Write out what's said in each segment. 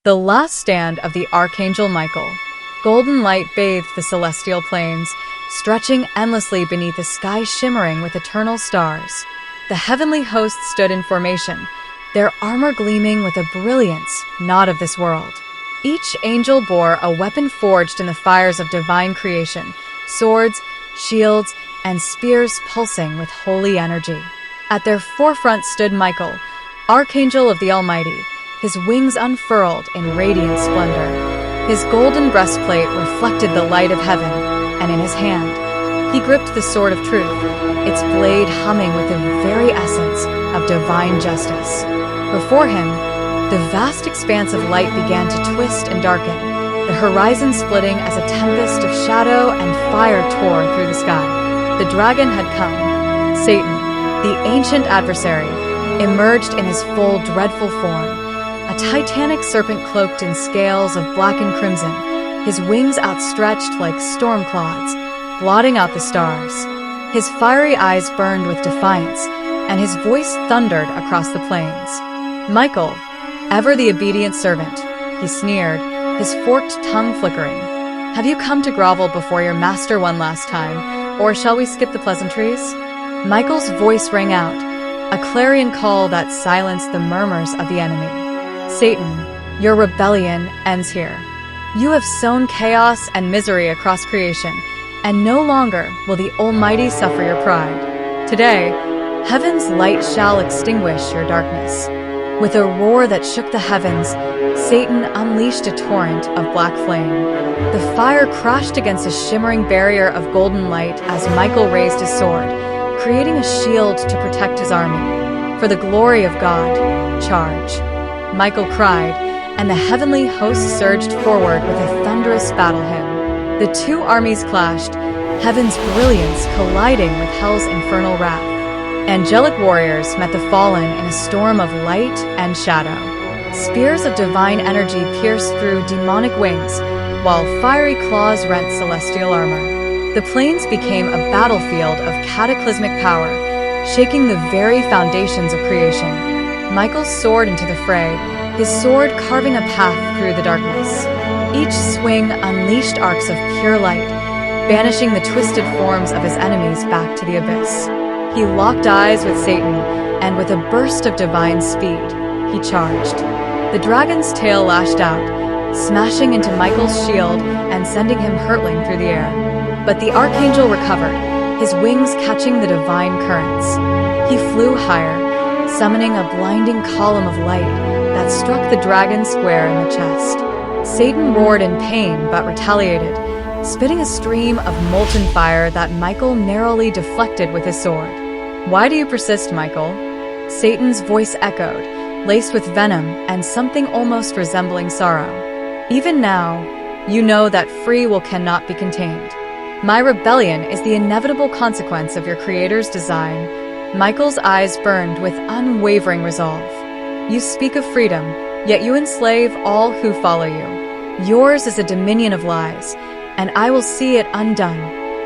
The last stand of the Archangel Michael. Golden light bathed the celestial plains, stretching endlessly beneath a sky shimmering with eternal stars. The heavenly host stood in formation, their armor gleaming with a brilliance not of this world. Each angel bore a weapon forged in the fires of divine creation, swords, shields, and spears pulsing with holy energy. At their forefront stood Michael, Archangel of the Almighty, his wings unfurled in radiant splendor. His golden breastplate reflected the light of heaven, and in his hand, he gripped the sword of truth, its blade humming with the very essence of divine justice. Before him, the vast expanse of light began to twist and darken, the horizon splitting as a tempest of shadow and fire tore through the sky. The dragon had come. Satan, the ancient adversary, emerged in his full, dreadful form. A titanic serpent cloaked in scales of black and crimson, his wings outstretched like storm clouds, blotting out the stars. His fiery eyes burned with defiance, and his voice thundered across the plains. "Michael, ever the obedient servant," he sneered, his forked tongue flickering. "Have you come to grovel before your master one last time, or shall we skip the pleasantries?" Michael's voice rang out, a clarion call that silenced the murmurs of the enemy. "Satan, your rebellion ends here. You have sown chaos and misery across creation, and no longer will the Almighty suffer your pride. Today, heaven's light shall extinguish your darkness." With a roar that shook the heavens, Satan unleashed a torrent of black flame. The fire crashed against a shimmering barrier of golden light as Michael raised his sword, creating a shield to protect his army. "For the glory of God, charge," Michael cried, and the heavenly host surged forward with a thunderous battle hymn. The two armies clashed, heaven's brilliance colliding with hell's infernal wrath. Angelic warriors met the fallen in a storm of light and shadow. Spears of divine energy pierced through demonic wings, while fiery claws rent celestial armor. The plains became a battlefield of cataclysmic power, shaking the very foundations of creation. Michael soared into the fray, his sword carving a path through the darkness. Each swing unleashed arcs of pure light, banishing the twisted forms of his enemies back to the abyss. He locked eyes with Satan, and with a burst of divine speed, he charged. The dragon's tail lashed out, smashing into Michael's shield and sending him hurtling through the air. But the Archangel recovered, his wings catching the divine currents. He flew higher, summoning a blinding column of light that struck the dragon square in the chest. Satan roared in pain but retaliated, spitting a stream of molten fire that Michael narrowly deflected with his sword. "Why do you persist, Michael?" Satan's voice echoed, laced with venom and something almost resembling sorrow. "Even now, you know that free will cannot be contained. My rebellion is the inevitable consequence of your Creator's design." Michael's eyes burned with unwavering resolve. "You speak of freedom, yet you enslave all who follow you. Yours is a dominion of lies, and I will see it undone."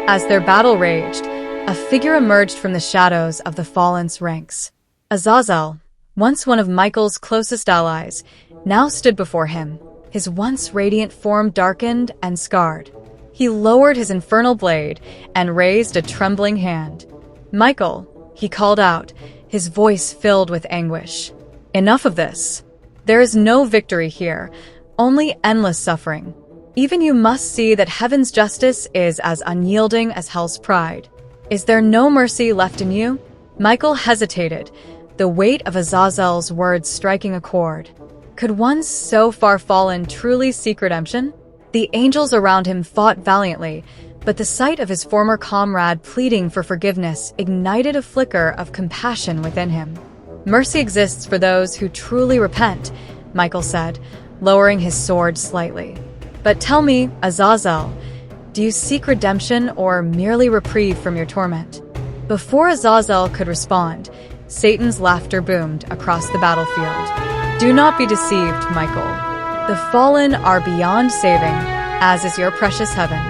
As their battle raged, a figure emerged from the shadows of the fallen's ranks. Azazel, once one of Michael's closest allies, now stood before him, his once radiant form darkened and scarred. He lowered his infernal blade and raised a trembling hand. "Michael," he called out, his voice filled with anguish. "Enough of this. There is no victory here, only endless suffering. Even you must see that heaven's justice is as unyielding as hell's pride. Is there no mercy left in you?" Michael hesitated, the weight of Azazel's words striking a chord. Could one so far fallen truly seek redemption? The angels around him fought valiantly, but the sight of his former comrade pleading for forgiveness ignited a flicker of compassion within him. "Mercy exists for those who truly repent," Michael said, lowering his sword slightly. "But tell me, Azazel, do you seek redemption or merely reprieve from your torment?" Before Azazel could respond, Satan's laughter boomed across the battlefield. "Do not be deceived, Michael. The fallen are beyond saving, as is your precious heaven.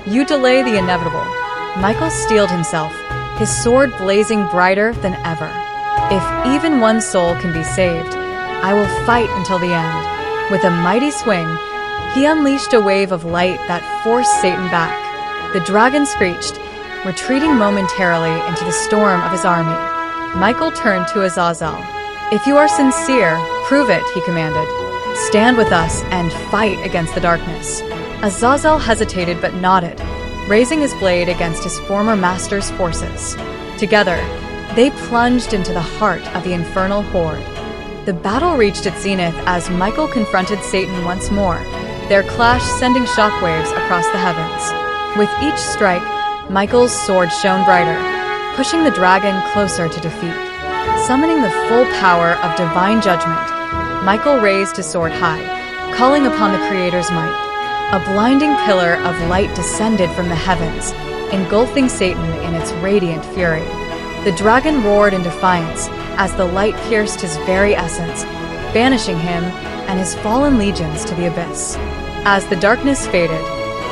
You delay the inevitable." Michael steeled himself, his sword blazing brighter than ever. "If even one soul can be saved, I will fight until the end. With a mighty swing, he unleashed a wave of light that forced Satan back. The dragon screeched, retreating momentarily into the storm of his army. Michael turned to Azazel. "If you are sincere, prove it," he commanded. "Stand with us and fight against the darkness." Azazel hesitated but nodded, raising his blade against his former master's forces. Together, they plunged into the heart of the infernal horde. The battle reached its zenith as Michael confronted Satan once more, their clash sending shockwaves across the heavens. With each strike, Michael's sword shone brighter, pushing the dragon closer to defeat. Summoning the full power of divine judgment, Michael raised his sword high, calling upon the Creator's might. A blinding pillar of light descended from the heavens, engulfing Satan in its radiant fury. The dragon roared in defiance as the light pierced his very essence, banishing him and his fallen legions to the abyss. As the darkness faded,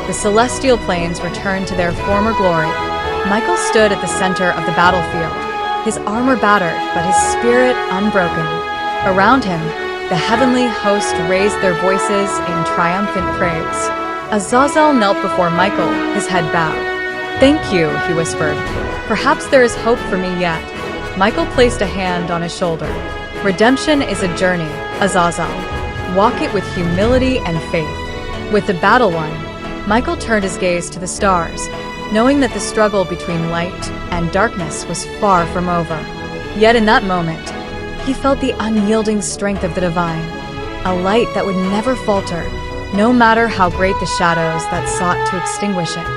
the celestial planes returned to their former glory. Michael stood at the center of the battlefield, his armor battered but his spirit unbroken. Around him, the heavenly host raised their voices in triumphant praise. Azazel knelt before Michael, his head bowed. "Thank you," he whispered. "Perhaps there is hope for me yet." Michael placed a hand on his shoulder. "Redemption is a journey, Azazel. Walk it with humility and faith." With the battle won, Michael turned his gaze to the stars, knowing that the struggle between light and darkness was far from over. Yet in that moment, he felt the unyielding strength of the divine, a light that would never falter, no matter how great the shadows that sought to extinguish it.